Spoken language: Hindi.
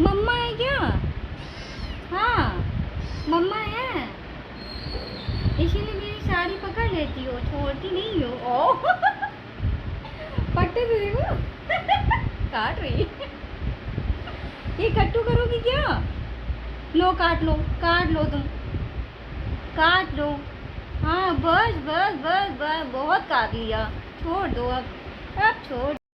मम्मा है क्या? हाँ, मम्मा है, इसीलिए मेरी साड़ी पकड़ लेती हो, छोड़ती नहीं हो। ओ पट्टे से देखो काट रही है। ये कट्टू करोगी क्या? लो काट लो, काट लो तुम, काट लो। हाँ बस बस बस बस, बहुत काट लिया, छोड़ दो अब छोड़।